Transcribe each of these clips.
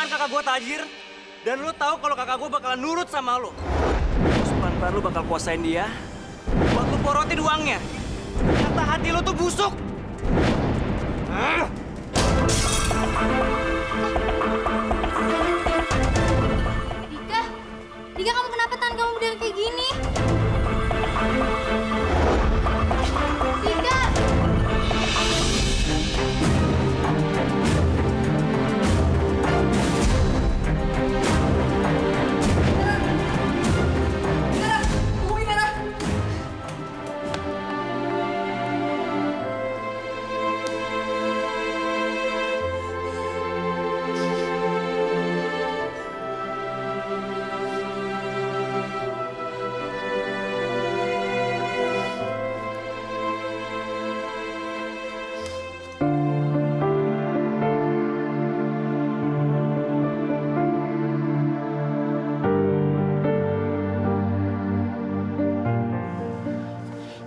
kan kakak gue tajir. Dan lu tahu kalau kakak gue bakalan nurut sama lu. Terus pelan-pelan lu bakal kuasain dia. Buat lu porotin uangnya. Ternyata hati lu tuh busuk. Dika, Dika kamu kenapa tangan kamu udah kayak gini? Dika!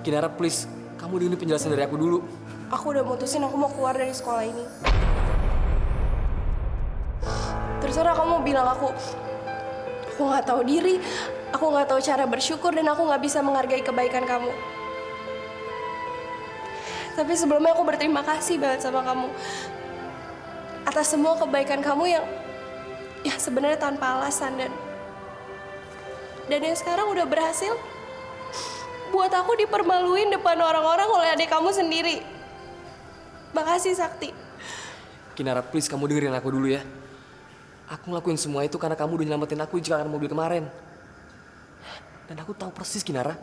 Kinara, please, kamu dengerin penjelasan dari aku dulu. Aku udah mutusin aku mau keluar dari sekolah ini. Terserah kamu mau bilang aku nggak tahu diri, aku nggak tahu cara bersyukur, dan aku nggak bisa menghargai kebaikan kamu. Tapi sebelumnya aku berterima kasih banget sama kamu atas semua kebaikan kamu yang sebenarnya tanpa alasan, dan yang sekarang udah berhasil buat aku dipermaluin depan orang-orang oleh adik kamu sendiri. Makasih, Sakti. Kinara, please, kamu dengerin aku dulu ya. Aku ngelakuin semua itu karena kamu udah nyelamatin aku di kecelakaan mobil kemarin. Dan aku tahu persis, Kinara,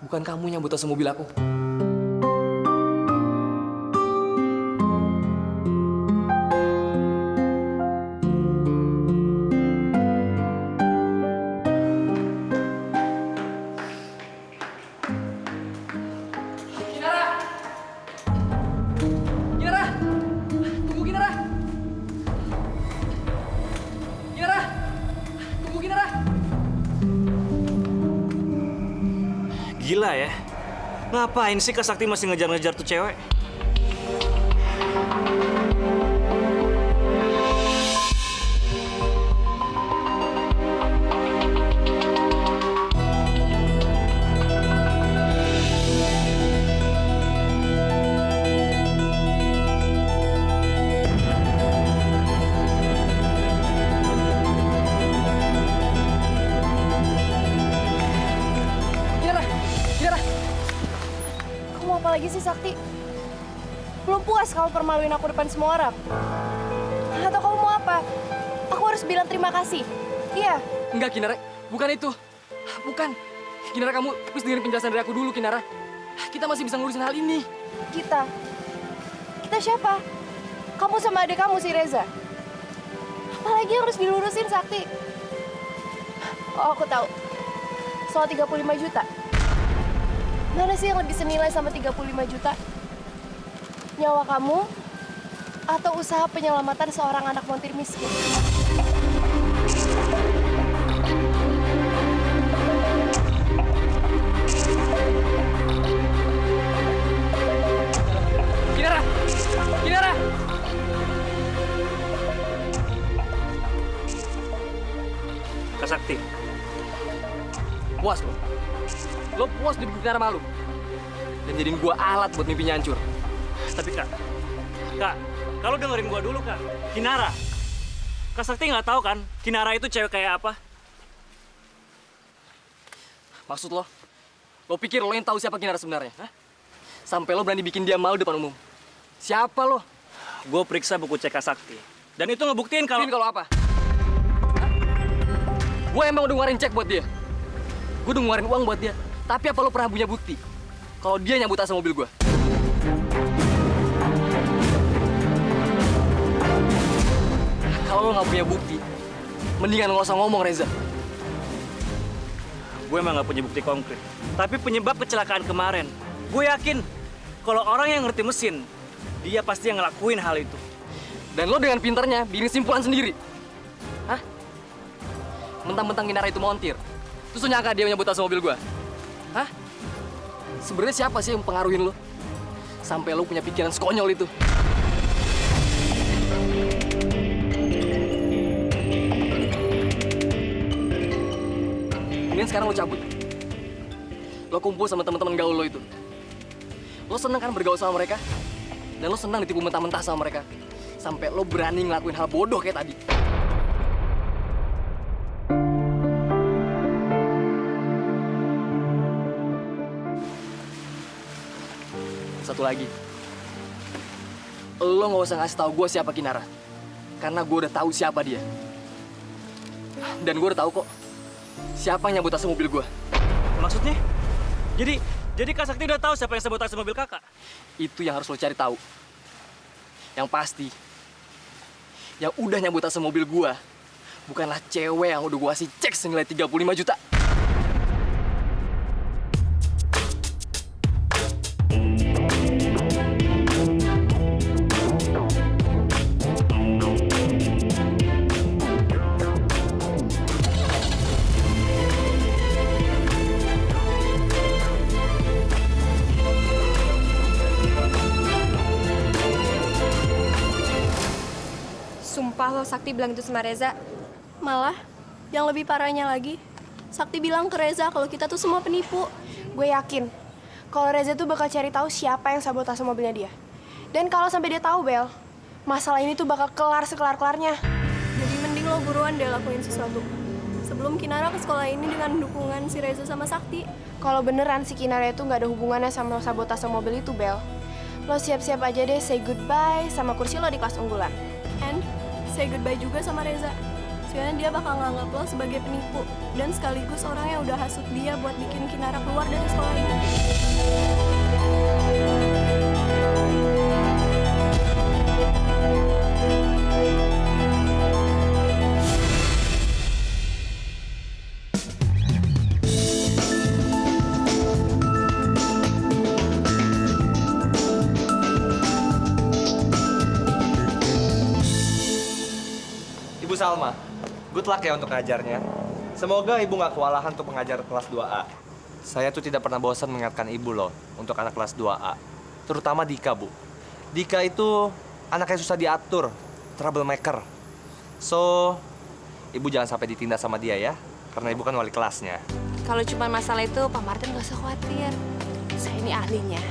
bukan kamu yang buta sama mobil aku. Gila ya. Ngapain sih Kak Sakti masih ngejar-ngejar tuh cewek? Apa lagi sih, Sakti? Belum puas kamu permaluin aku depan semua orang? Atau kamu mau apa? Aku harus bilang terima kasih? Iya? Enggak, Kinara, bukan itu. Bukan. Kinara, kamu please dengerin penjelasan dari aku dulu, Kinara. Kita masih bisa ngurusin hal ini. Kita? Kita siapa? Kamu sama adik kamu, si Reza. Apalagi yang harus dilurusin, Sakti? Oh, aku tahu. Soal 35 juta. Mana sih yang lebih senilai sama 35 juta? Nyawa kamu atau usaha penyelamatan seorang anak montir miskin? Kinara! Kinara! Kak Sakti. Puas lo? Lo puas dibikin Kinara malu? Dan jadiin gua alat buat mimpinya hancur? Tapi Kak, kalau dengerin gua dulu Kak. Kinara. Kak Sakti nggak tahu kan, Kinara itu cewek kayak apa? Maksud lo? Lo pikir lo yang tahu siapa Kinara sebenarnya? Hah? Sampai lo berani bikin dia malu depan umum? Siapa lo? Gue periksa buku cek Kak Sakti. Dan itu ngebuktiin kalau... Buktiin kalau apa? Gue emang udah ngeluarin cek buat dia. Gue udah ngeluarin uang buat dia. Tapi apa lo pernah punya bukti kalau dia nyambut tas mobil gue? Kalau lo nggak punya bukti, mendingan nggak usah ngomong, Reza. Gue emang nggak punya bukti konkret. Tapi penyebab kecelakaan kemarin, gue yakin kalau orang yang ngerti mesin, dia pasti yang ngelakuin hal itu. Dan lo dengan pintarnya bikin simpulan sendiri. Hah? Mentang-mentang Kinara itu montir, terus lo nyangka dia nyambut tas mobil gue? Hah? Sebenarnya siapa sih yang mempengaruhin lo? Sampai lo punya pikiran sekonyol itu. Mendingan sekarang lo cabut. Lo kumpul sama teman-teman gaul lo itu. Lo seneng kan bergaul sama mereka? Dan lo senang ditipu mentah-mentah sama mereka. Sampai lo berani ngelakuin hal bodoh kayak tadi. Satu lagi. Lo nggak usah ngasih tahu gue siapa Kinara. Karena gue udah tahu siapa dia. Dan gue udah tahu kok siapa yang sabotase mobil gue. Maksudnya? Jadi Kak Sakti udah tahu siapa yang sabotase mobil kakak? Itu yang harus lo cari tahu. Yang pasti, yang udah nyabotase mobil gue bukanlah cewek yang udah gue kasih cek senilai 35 juta. Sumpah lo Sakti bilang itu sama Reza. Malah, yang lebih parahnya lagi, Sakti bilang ke Reza kalau kita tuh semua penipu. Gue yakin, kalau Reza tuh bakal cari tahu siapa yang sabotase mobilnya dia. Dan kalau sampai dia tahu, Bel, masalah ini tuh bakal kelar sekelar-kelarnya. Jadi mending lo buruan deh lakuin sesuatu. Sebelum Kinara ke sekolah ini dengan dukungan si Reza sama Sakti. Kalau beneran si Kinara itu nggak ada hubungannya sama sabotase mobil itu, Bel, lo siap-siap aja deh say goodbye sama kursi lo di kelas unggulan. And say goodbye juga sama Reza. Soalnya dia bakal nganggap lo sebagai penipu dan sekaligus orang yang udah hasut dia buat bikin Kinara keluar dari sekolah ini. Ibu Salma, good luck ya untuk ngajarnya. Semoga ibu nggak kewalahan untuk mengajar kelas 2A. Saya tuh tidak pernah bosan mengingatkan ibu loh untuk anak kelas 2A. Terutama Dika, Bu. Dika itu anak yang susah diatur, troublemaker. So, ibu jangan sampai ditindas sama dia ya, karena ibu kan wali kelasnya. Kalau cuma masalah itu, Pak Martin gak usah khawatir. Saya ini ahlinya.